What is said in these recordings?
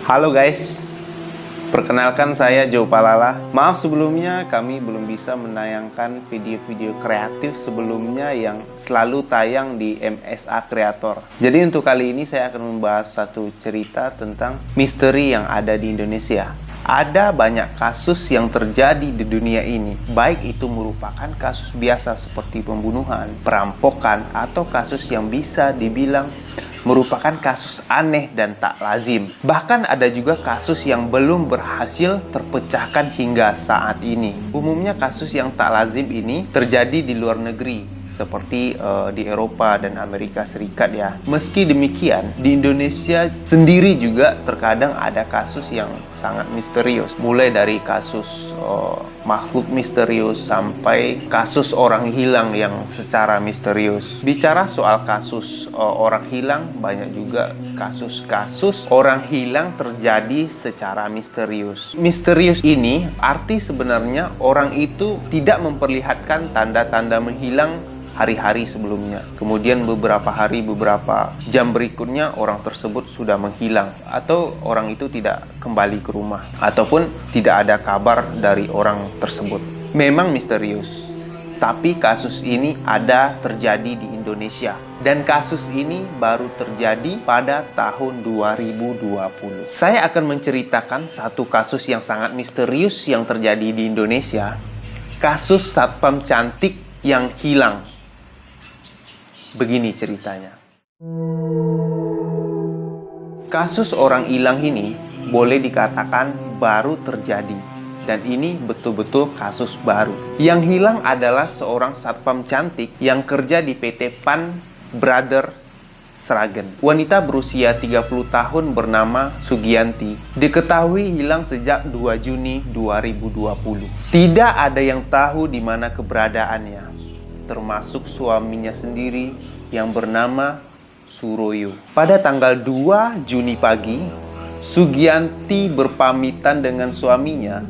Halo guys, perkenalkan saya Joe Palala. Maaf sebelumnya kami belum bisa menayangkan video-video kreatif sebelumnya yang selalu tayang di MSA Creator. Jadi untuk kali ini saya akan membahas satu cerita tentang misteri yang ada di Indonesia. Ada banyak kasus yang terjadi di dunia ini, baik itu merupakan kasus biasa seperti pembunuhan, perampokan, atau kasus yang bisa dibilang merupakan kasus aneh dan tak lazim. Bahkan ada juga kasus yang belum berhasil terpecahkan hingga saat ini. Umumnya kasus yang tak lazim ini terjadi di luar negeri, seperti di Eropa dan Amerika Serikat ya. Meski demikian, di Indonesia sendiri juga terkadang ada kasus yang sangat misterius. Mulai dari kasus makhluk misterius sampai kasus orang hilang yang secara misterius. Bicara soal kasus orang hilang, banyak juga kasus-kasus orang hilang terjadi secara misterius. Misterius ini arti sebenarnya orang itu tidak memperlihatkan tanda-tanda menghilang hari-hari sebelumnya. Kemudian beberapa hari, beberapa jam berikutnya orang tersebut sudah menghilang, atau orang itu tidak kembali ke rumah, ataupun tidak ada kabar dari orang tersebut. Memang misterius, tapi kasus ini ada terjadi di Indonesia, dan kasus ini baru terjadi pada tahun 2020. Saya akan menceritakan satu kasus yang sangat misterius yang terjadi di Indonesia. Kasus satpam cantik yang hilang. Begini ceritanya. Kasus orang hilang ini boleh dikatakan baru terjadi, dan ini betul-betul kasus baru. Yang hilang adalah seorang satpam cantik yang kerja di PT Pan Brother Sragen. Wanita berusia 30 tahun bernama Sugianti diketahui hilang sejak 2 Juni 2020. Tidak ada yang tahu di mana keberadaannya, termasuk suaminya sendiri yang bernama Suroyo. Pada tanggal 2 Juni pagi, Sugianti berpamitan dengan suaminya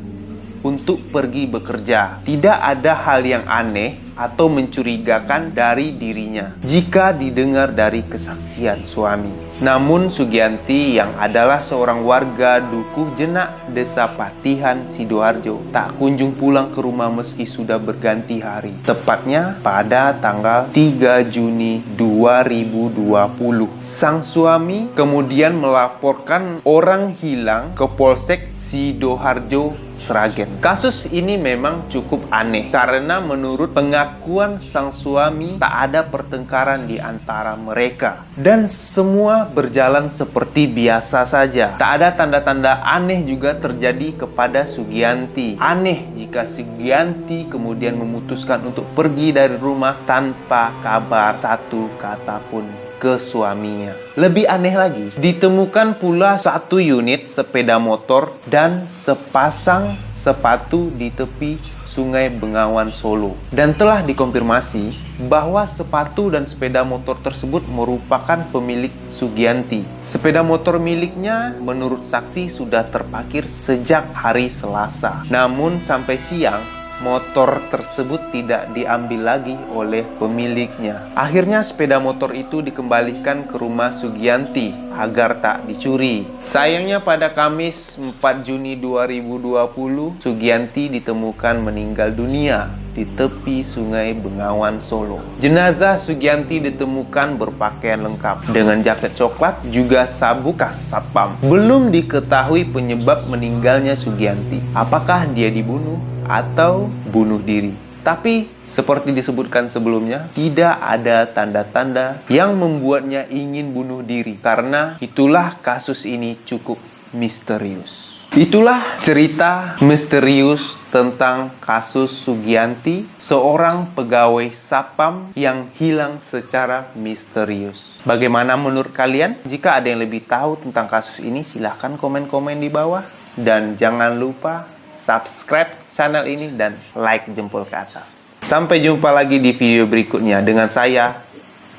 untuk pergi bekerja. Tidak ada hal yang aneh atau mencurigakan dari dirinya jika didengar dari kesaksian suami. Namun Sugianti yang adalah seorang warga Dukuh Jenak, Desa Patihan, Sidoarjo, tak kunjung pulang ke rumah meski sudah berganti hari. Tepatnya pada tanggal 3 Juni 2020. Sang suami kemudian melaporkan orang hilang ke Polsek Sidoarjo Sragen. Kasus ini memang cukup aneh karena menurut pengakuan sang suami tak ada pertengkaran di antara mereka, dan semua berjalan seperti biasa saja. Tak ada tanda-tanda aneh juga terjadi kepada Sugianti. Aneh jika Sugianti kemudian memutuskan untuk pergi dari rumah tanpa kabar satu kata pun ke suaminya. Lebih aneh lagi, ditemukan pula satu unit sepeda motor dan sepasang sepatu di tepi Sungai Bengawan Solo, dan telah dikonfirmasi bahwa sepatu dan sepeda motor tersebut merupakan pemilik Sugianti. Sepeda motor miliknya menurut saksi sudah terparkir sejak hari Selasa. Namun sampai siang motor tersebut tidak diambil lagi oleh pemiliknya. Akhirnya sepeda motor itu dikembalikan ke rumah Sugianti agar tak dicuri. Sayangnya pada Kamis 4 Juni 2020, Sugianti ditemukan meninggal dunia di tepi Sungai Bengawan Solo. Jenazah Sugianti ditemukan berpakaian lengkap dengan jaket coklat juga sabuk khas satpam. Belum diketahui penyebab meninggalnya Sugianti. Apakah dia dibunuh atau bunuh diri? Tapi seperti disebutkan sebelumnya, tidak ada tanda-tanda yang membuatnya ingin bunuh diri, karena itulah kasus ini cukup misterius. Itulah cerita misterius tentang kasus Sugianti, seorang pegawai satpam yang hilang secara misterius. Bagaimana menurut kalian? Jika ada yang lebih tahu tentang kasus ini, silahkan komen-komen di bawah. Dan jangan lupa subscribe channel ini dan like jempol ke atas. Sampai jumpa lagi di video berikutnya dengan saya,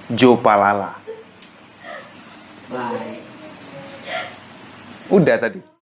Joe Palala. Bye. Udah tadi.